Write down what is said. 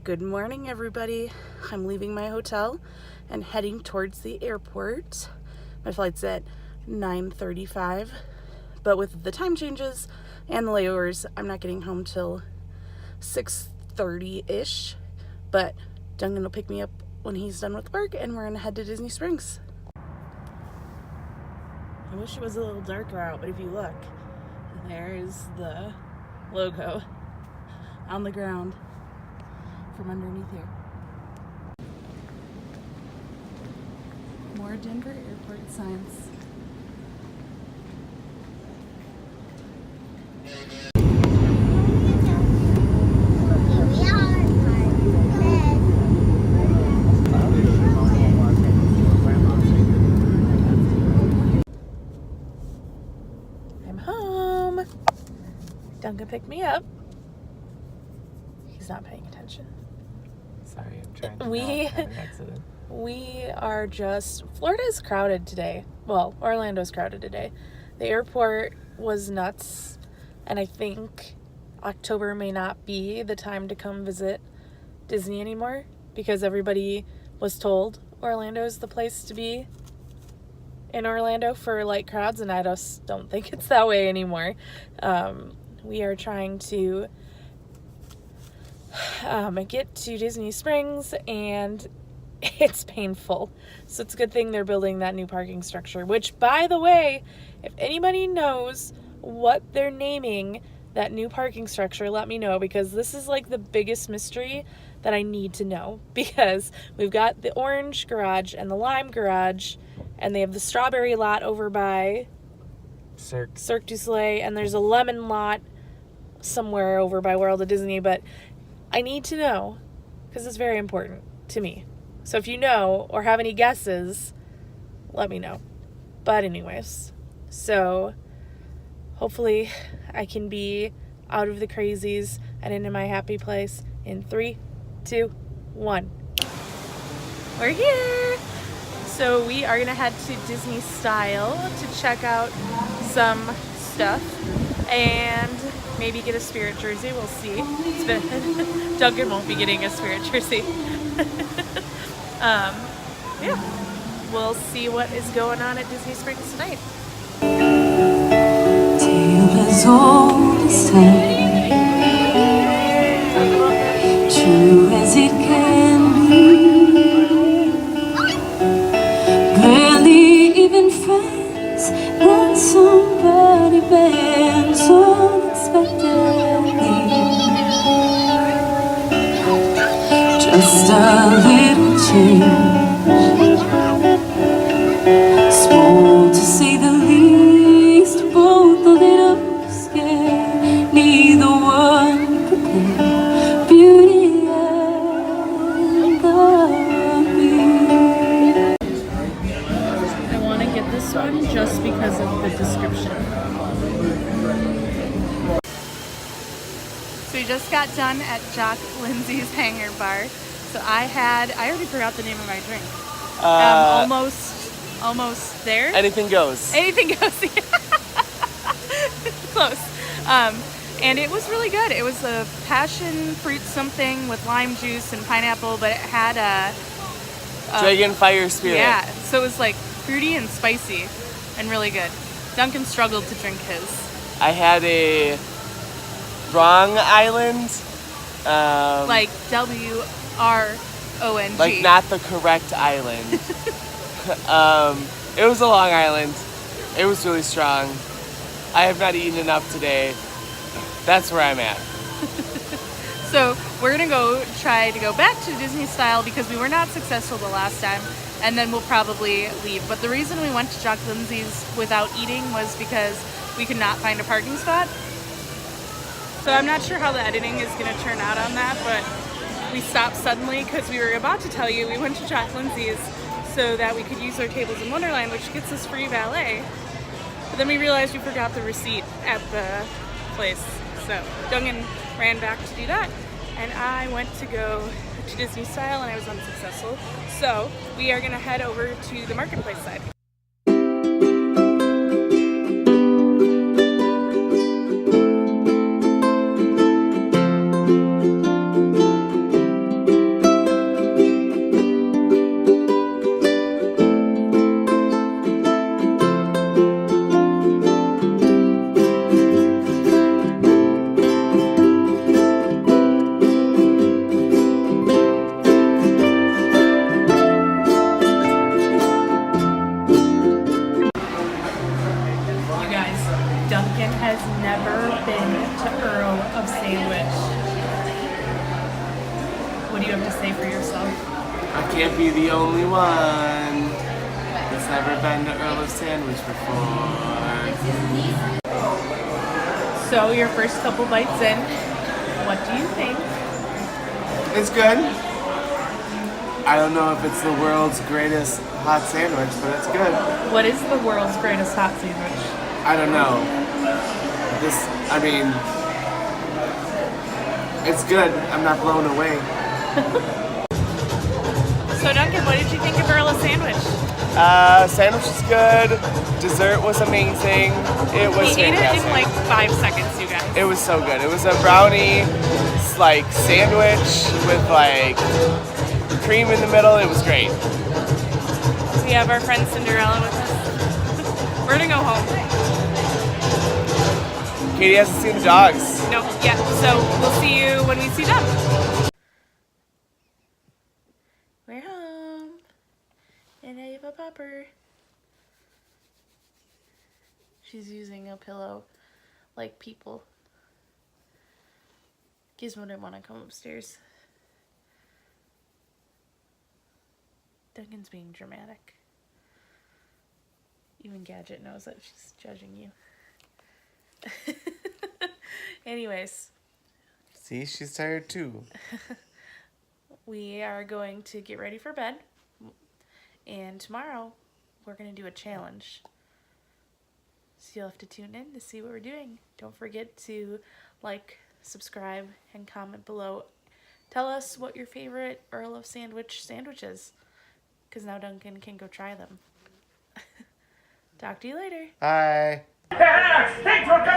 Good morning, everybody. I'm leaving my hotel and heading towards the airport. My flight's at 9:35, but with the time changes and the layovers, I'm not getting home till 6:30-ish. But Duncan will pick me up when he's done with work, and we're gonna head to Disney Springs. I wish it was a little darker out, but if you look, there's the logo on the ground from underneath here. More Denver airport signs. I'm home. Duncan picked me up. He's not paying attention. Sorry, I'm trying to not have an accident. We are Florida's crowded today. Well, Orlando's crowded today. The airport was nuts, and I think October may not be the time to come visit Disney anymore because everybody was told Orlando's the place to be in Orlando for light crowds, and I just don't think it's that way anymore. We are trying to get to Disney Springs, and it's painful. So it's a good thing they're building that new parking structure, which, by the way, if anybody knows what they're naming that new parking structure, let me know, because this is like the biggest mystery that I need to know, because we've got the orange garage and the lime garage, and they have the strawberry lot over by Cirque du Soleil, and there's a lemon lot somewhere over by World of Disney, but I need to know because it's very important to me. So if you know or have any guesses, let me know. But anyways, so hopefully I can be out of the crazies and into my happy place in 3, 2, 1. We're here. So we are going to head to Disney Style to check out some stuff and maybe get a Spirit jersey. We'll see. Duncan won't be getting a Spirit jersey. Yeah, we'll see what is going on at Disney Springs tonight. Tale as old as time, true as it can be. Barely even friends, then somebody bends unexpectedly. Just a little change, small to say the least, both a little scared, neither one prepared, beauty and the beast. I want to get this one just because of the description. So we just got done at Jock Lindsay's Hangar Bar. So I already forgot the name of my drink. Almost there. Anything goes. Anything goes. Close. And it was really good. It was a passion fruit something with lime juice and pineapple, but it had a Dragon Fire Spirit. Yeah, so it was like fruity and spicy and really good. Duncan struggled to drink his. I had a wrong island. Like WRONG. Like not the correct island. It was a Long Island. It was really strong. I have not eaten enough today. That's where I'm at. So we're gonna try to go back to Disney Style because we were not successful the last time, and then we'll probably leave. But the reason we went to Jock Lindsay's without eating was because we could not find a parking spot. So I'm not sure how the editing is gonna turn out on that, but we stopped suddenly because we were about to tell you we went to Jock Lindsay's so that we could use our tables in Wonderland, which gets us free valet. But then we realized we forgot the receipt at the place. So Duncan ran back to do that, and I went to go to Disney Style, and I was unsuccessful. So we are gonna head over to the marketplace side. do you have to say for yourself? I can't be the only one that's never been to Earl of Sandwich before. So your first couple bites in, what do you think? It's good. I don't know if it's the world's greatest hot sandwich, but it's good. What is the world's greatest hot sandwich? I don't know. It's good. I'm not blown away. So Duncan, what did you think of Earl of Sandwich? Sandwich was good. Dessert was amazing. It was We ate it fantastic. in like 5 seconds, you guys. It was so good. It was a brownie, like sandwich with like cream in the middle. It was great. We have our friend Cinderella with us. We're gonna go home. Katie hasn't seen the dogs. No, yeah. So we'll see you when we see them. We're home, and I have a pupper. She's using a pillow like people. Gizmo didn't want to come upstairs. Duncan's being dramatic. Even Gadget knows that she's judging you. Anyways, See, she's tired too. we are going to get ready for bed. And tomorrow, we're going to do a challenge. So you'll have to tune in to see what we're doing. Don't forget to like, subscribe, and comment below. Tell us what your favorite Earl of Sandwich is. Because now Duncan can go try them. Talk to you later. Bye. Thanks for coming.